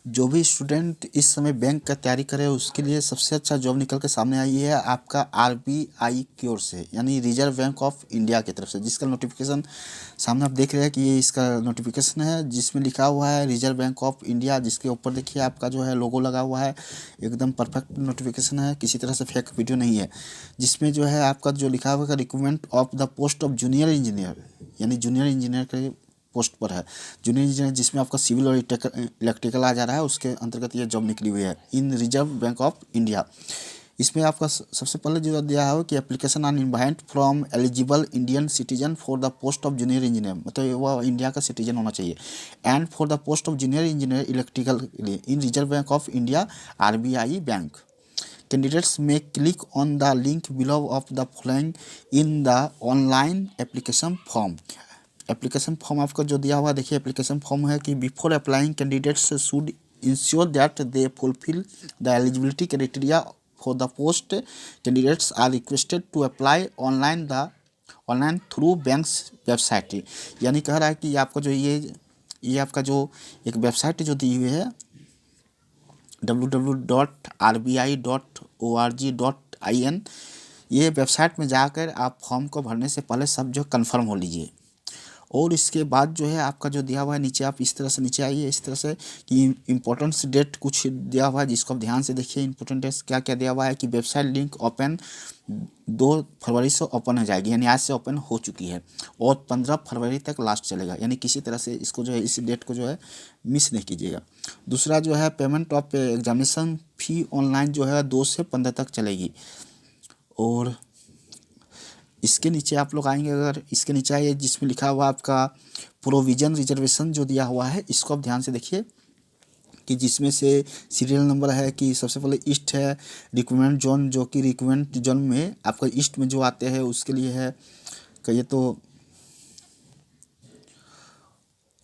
जो भी स्टूडेंट इस समय बैंक का तैयारी करे उसके लिए सबसे अच्छा जॉब निकल के सामने आई है आपका आरबीआई की ओर से, यानी रिजर्व बैंक ऑफ इंडिया की तरफ से, जिसका नोटिफिकेशन सामने आप देख रहे हैं कि ये इसका नोटिफिकेशन है जिसमें लिखा हुआ है रिजर्व बैंक ऑफ इंडिया। जिसके ऊपर देखिए आपका जो है लोगो लगा हुआ है, एकदम परफेक्ट नोटिफिकेशन है, किसी तरह से फेक वीडियो नहीं है। जिसमें जो है आपका जो लिखा हुआ है recruitment of the post of junior engineer, यानी जूनियर इंजीनियर के पोस्ट पर है। जूनियर इंजीनियर जिसमें आपका सिविल और इलेक्ट्रिकल आ जा रहा है, उसके अंतर्गत ये जॉब निकली हुई है इन रिजर्व बैंक ऑफ इंडिया। इसमें आपका सबसे पहले जो दिया है कि application are invite from eligible Indian citizen for the post of junior engineer, मतलब वह इंडिया का सिटीजन होना चाहिए। And for the post of junior engineer electrical in Reserve Bank of India RBI bank. Candidates may click on the link below of the following in the online application form. Application form आपका जो दिया हुआ देखिए, application form है कि before applying candidates should ensure that they fulfil the eligibility criteria for the post. Candidates are requested to apply online through bank's website. यानी कह रहा है कि आपका जो ये आपका जो एक वेबसाइट जो दी हुई है www.rbi.org.in, ये वेबसाइट में जाकर आप फॉर्म को भरने से पहले सब जो कन्फर्म हो लीजिए। और इसके बाद जो है आपका जो दिया हुआ है नीचे, आप इस तरह से नीचे आइए इस तरह से कि इम्पोर्टेंस डेट कुछ दिया हुआ है, जिसको आप ध्यान से देखिए। इंपॉर्टेंट डेट क्या क्या दिया हुआ है कि वेबसाइट लिंक ओपन 2 फरवरी से ओपन हो जाएगी, यानी आज से ओपन हो चुकी है, और 15 फरवरी तक लास्ट चलेगा, यानी किसी तरह से इसको जो है इस डेट को जो है मिस नहीं कीजिएगा। दूसरा जो है payment of examination fee online जो है 2 से 15 तक चलेगी। और इसके नीचे आप लोग आएंगे, अगर इसके नीचे आइए जिसमें लिखा हुआ आपका प्रोविजन रिजर्वेशन जो दिया हुआ है, इसको आप ध्यान से देखिए कि जिसमें से सीरियल नंबर है कि सबसे पहले ईस्ट है रिक्रूटमेंट जोन, जो कि रिक्रूटमेंट जोन में आपका ईस्ट में जो आते हैं उसके लिए है कहिए तो,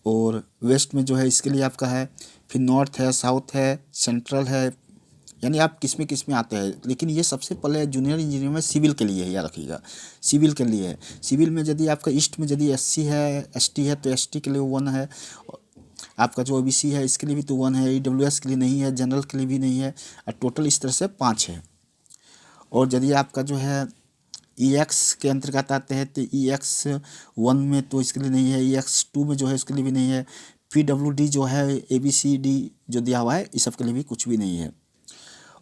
और वेस्ट में जो है इसके लिए आपका है, फिर नॉर्थ है, साउथ है, सेंट्रल है, यानी आप किस में आते हैं। लेकिन ये सबसे पहले जूनियर इंजीनियर में सिविल के लिए है, याद रखिएगा सिविल के लिए है। सिविल में यदि आपका ईस्ट में यदि एससी है, एसटी है, तो एसटी के लिए 1 है। आपका जो ओबीसी है इसके लिए भी तो 1 है, ईडब्ल्यूएस के लिए नहीं है, जनरल के लिए भी नहीं है, और टोटल इस तरह से 5 है। और यदि आपका जो है EX के अंतर्गत आते हैं तो EX1 में तो इसके लिए नहीं है, EX2 में जो है इसके लिए भी नहीं है, PWD जो है ABCD जो दिया हुआ है इस सब के लिए भी कुछ भी नहीं है।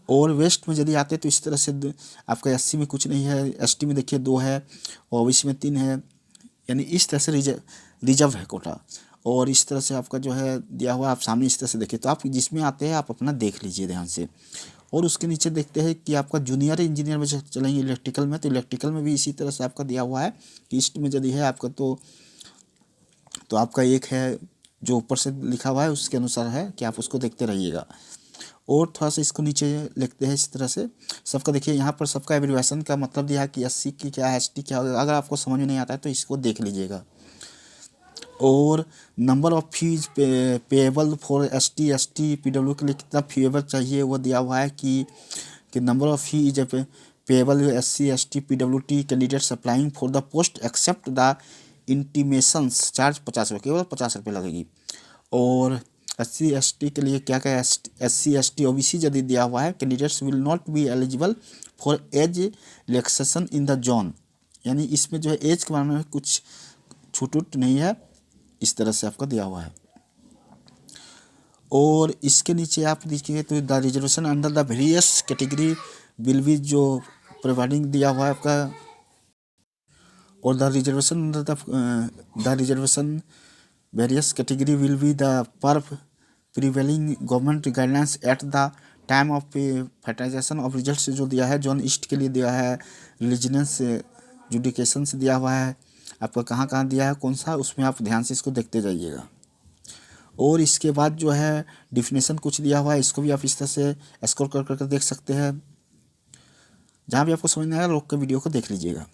और वेस्ट में यदि आते तो इस तरह से आपका एससी में कुछ नहीं है, एसटी में देखिए 2 है, और ओबीसी में 3 है, यानी इस तरह से रिजर्व है कोटा। और इस तरह से आपका जो है दिया हुआ आप सामने इस तरह से देखिए, तो आप जिसमें आते हैं आप अपना देख लीजिए ध्यान से। और उसके नीचे देखते हैं कि आपका जूनियर इंजीनियर में चलेंगे इलेक्ट्रिकल में, तो इलेक्ट्रिकल में भी इसी तरह से आपका दिया हुआ है कि ईस्ट में यदि है आपका तो आपका एक है जो ऊपर से लिखा हुआ है उसके अनुसार है कि आप उसको देखते रहिएगा। और थोड़ा सा इसको नीचे लिखते हैं इस तरह से सबका, देखिए यहाँ पर सबका एब्रिविएशन का मतलब दिया है कि एससी की क्या है, एसटी क्या होगा। अगर आपको समझ में नहीं आता है तो इसको देख लीजिएगा। और number of fees payable for ST PWD के लिए कितना फीएबल चाहिए वो दिया हुआ है कि number of fees payable SC ST PWT candidates applying for the post except the intimations charge 50 रुपये, केवल 50 रुपये लगेगी। और SC ST के लिए क्या क्या SC ST OBC यदि दिया हुआ है candidates will not be eligible for age relaxation in the zone, यानी इसमें जो है एज के बारे में कुछ छूट नहीं है, इस तरह से आपका दिया हुआ है। और इसके नीचे आप देखिए तो the reservation under the various category will be जो प्रोवाइडिंग दिया हुआ है आपका, और the reservation under the reservation various category will be the पर prevailing government guidelines at the time of finalisation of result जो दिया है, जोन ईस्ट के लिए दिया है, रिलीजनस जुडिकेशन से दिया हुआ है, आपका कहाँ कहाँ दिया है कौन सा, उसमें आप ध्यान से इसको देखते जाइएगा। और इसके बाद जो है डिफिनेशन कुछ दिया हुआ है, इसको भी आप इस तरह से स्क्रॉल कर करके देख सकते हैं। जहाँ भी आपको समझ नहीं आएगा रोक के वीडियो को देख लीजिएगा।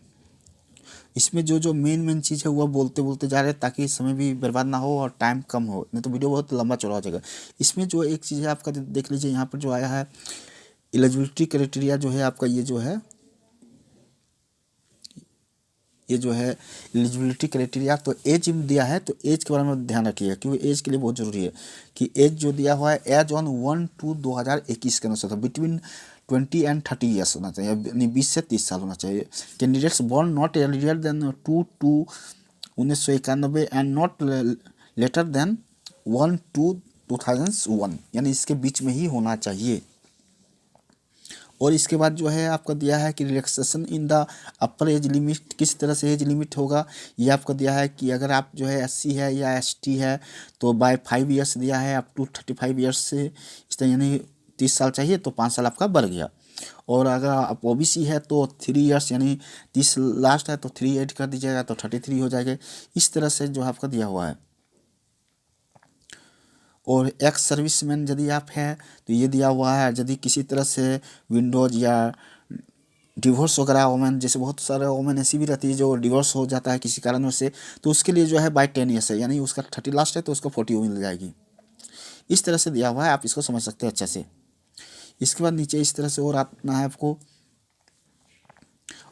इसमें जो मेन चीज़ है वो बोलते बोलते जा रहे हैं ताकि समय भी बर्बाद ना हो और टाइम कम हो, नहीं तो वीडियो बहुत लंबा चौड़ा हो जाएगा। इसमें जो एक चीज़ है आपका देख लीजिए, यहाँ पर जो आया है एलिजिबिलिटी क्राइटेरिया जो है आपका, ये जो है ये जो है एलिजिबिलिटी क्राइटेरिया, तो एज दिया है तो एज के बारे में ध्यान रखिएगा, क्योंकि एज के लिए बहुत ज़रूरी है कि एज जो दिया हुआ है एज ऑन 1/2/2021 के अनुसार, तो बिटवीन 20 एंड 30 ईयर्स होना चाहिए, यानी 20 से 30 साल होना चाहिए। Candidates born not earlier than 2/2/1991 and not later than 1/2/2001, यानी इसके बीच में ही होना चाहिए। और इसके बाद जो है आपका दिया है कि relaxation in the upper age limit, किस तरह से एज लिमिट होगा ये आपको दिया है कि अगर आप जो है SC है या ST है तो बाय 5 ईयर्स दिया है अप टू 35 ईयर्स से, इस तरह यानी 30 साल चाहिए तो 5 साल आपका बढ़ गया। और अगर आप OBC है तो 3 ईयर्स यानी 30 लास्ट है तो 3 ऐड कर दीजिएगा तो 33 हो जाएगा। इस तरह से जो आपका दिया हुआ है। और एक्स सर्विसमैन यदि आप हैं तो ये दिया हुआ है, यदि किसी तरह से विंडोज या डिवोर्स वगैरह वोमेन, जैसे बहुत सारे वोमेन ऐसी भी रहती है जो डिवोर्स हो जाता है किसी कारणों से, तो उसके लिए जो है बाय 10 ईयर्स है, यानी उसका 30 लास्ट है तो उसको 40 मिल जाएगी। इस तरह से दिया हुआ है, आप इसको समझ सकते हैं अच्छे से। इसके बाद नीचे इस तरह से और आना है आपको।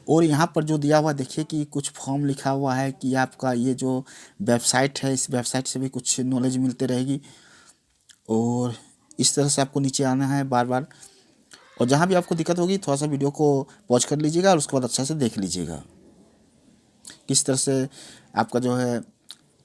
और यहाँ पर जो दिया हुआ देखिए कि कुछ फॉर्म लिखा हुआ है कि आपका ये जो वेबसाइट है इस वेबसाइट से भी कुछ नॉलेज मिलती रहेगी। और इस तरह से आपको नीचे आना है बार बार, और जहाँ भी आपको दिक्कत होगी थोड़ा सा वीडियो को पॉज कर लीजिएगा और उसके बाद अच्छा से देख लीजिएगा किस तरह से आपका जो है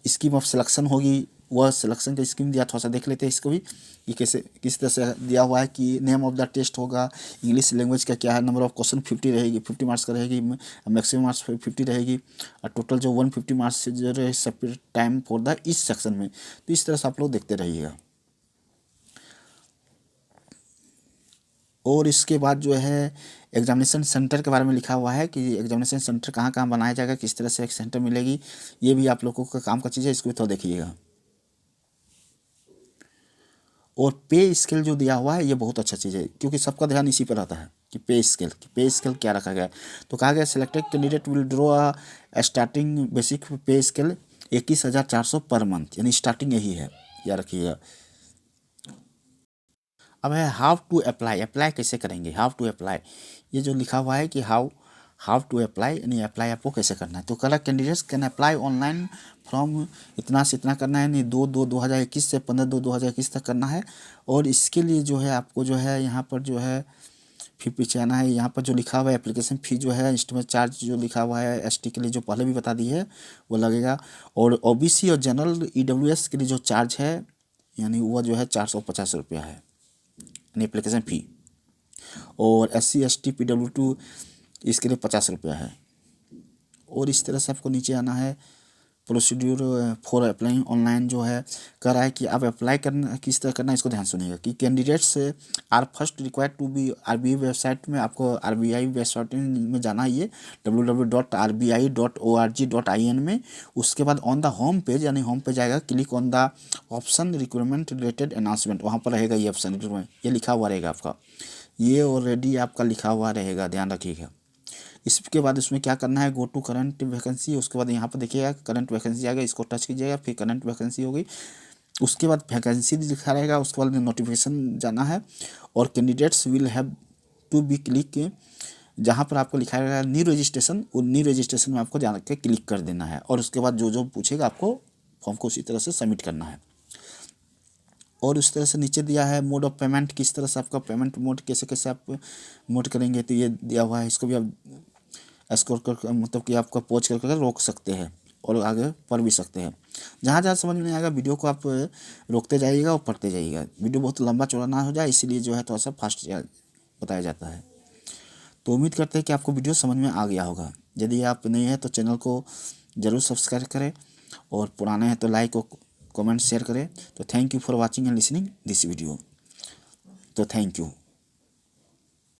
स्कीम ऑफ सिलेक्शन होगी। वह सिलेक्शन का स्कीम दिया, थोड़ा सा देख लेते हैं इसको भी कि कैसे किस तरह से दिया हुआ है कि नेम ऑफ द टेस्ट होगा, इंग्लिश लैंग्वेज का क्या है, नंबर ऑफ क्वेश्चन 50 रहेगी, 50 मार्क्स का रहेगी, मैक्सिमम मार्क्स 50 रहेगी, और टोटल जो 150 मार्क्स से जो है सेपरेट टाइम फॉर द इस सेक्शन में। तो इस तरह से आप लोग देखते रहिएगा। और इसके बाद जो है एग्जामिनेशन सेंटर के बारे में लिखा हुआ है कि एग्जामिनेशन सेंटर कहाँ कहाँ बनाया जाएगा, किस तरह से एक सेंटर मिलेगी, ये भी आप लोगों का काम का चीज़ है, इसको भी थोड़ा देखिएगा। और पे स्केल जो दिया हुआ है ये बहुत अच्छा चीज़ है, क्योंकि सबका ध्यान इसी पर रहता है कि पे स्केल क्या रखा गया है। तो कहा गया selected candidate will draw a starting basic पे स्केल 21,400 पर मंथ, यानी स्टार्टिंग यही है, याद रखिएगा। अब है हाउ टू अप्लाई, अप्लाई कैसे करेंगे, हाउ टू अप्लाई, ये जो लिखा हुआ है कि हाउ टू अप्लाई, यानी अप्लाई आपको कैसे करना है। तो correct candidates can apply online from इतना से इतना करना है, यानी 2/2/2021 से 15/2/2021 तक करना है। और इसके लिए जो है आपको जो है यहाँ पर जो है फिर पीछे आना है, यहाँ पर जो लिखा हुआ है एप्लीकेशन फ़ी जो है इंस्टॉलमेंट चार्ज जो लिखा हुआ है ST के लिए जो पहले भी बता दी है वो लगेगा। और OBC और जनरल EWS के लिए जो चार्ज है यानी वो जो है 450 रुपया है, यानी एप्लीकेशन फ़ी। और SC ST PW2 इसके लिए 50 रुपया है। और इस तरह से आपको नीचे आना है। प्रोसीड्यूर फॉर अप्लाइंग ऑनलाइन जो है कह रहा है कि आप अप्लाई करना किस तरह करना है, इसको ध्यान सुनिएगा कि candidates are first required to be RBI website में, आपको RBI वेबसाइट में जाना है, ये www.rbi.org.in में। उसके बाद ऑन द होम पेज, यानी होम पेज आएगा, click on the option recruitment related announcement, वहाँ पर रहेगा ये ऑप्शन रिक्रूटमेंट, ये लिखा हुआ रहेगा आपका, ये ऑलरेडी आपका लिखा हुआ रहेगा, ध्यान रखिएगा। इसके बाद इसमें क्या करना है, गो टू करंट वैकेंसी, उसके बाद यहाँ पर देखिएगा करंट वैकेंसी आएगा, इसको टच कीजिएगा, फिर करंट वैकेंसी होगी, उसके बाद वैकेंसी लिखा रहेगा, उसके बाद नोटिफिकेशन जाना है। और candidates will have to be click, जहाँ पर आपको लिखा रहेगा न्यू रजिस्ट्रेशन, वो न्यू रजिस्ट्रेशन में आपको जाना के क्लिक कर देना है। और उसके बाद जो जो पूछेगा आपको फॉर्म को उसी तरह से सबमिट करना है। और उस तरह से नीचे दिया है मोड ऑफ पेमेंट, किस तरह से आपका पेमेंट मोड कैसे कैसे आप मोड करेंगे, तो ये दिया हुआ है, इसको भी आप स्कोर कर मतलब कि आपका पॉज कर रोक सकते हैं और आगे पढ़ भी सकते हैं। जहाँ जहाँ समझ में नहीं आएगा वीडियो को आप रोकते जाइएगा और पढ़ते जाइएगा, वीडियो बहुत लंबा चौड़ा ना हो जाए, इसीलिए जो है थोड़ा सा फास्ट बताया जाता है। तो उम्मीद करते हैं कि आपको वीडियो समझ में आ गया होगा। यदि आप नए हैं तो चैनल को ज़रूर सब्सक्राइब करें, और पुराने हैं तो लाइक और कमेंट शेयर करें। तो thank you for watching and listening this video. तो थैंक यू।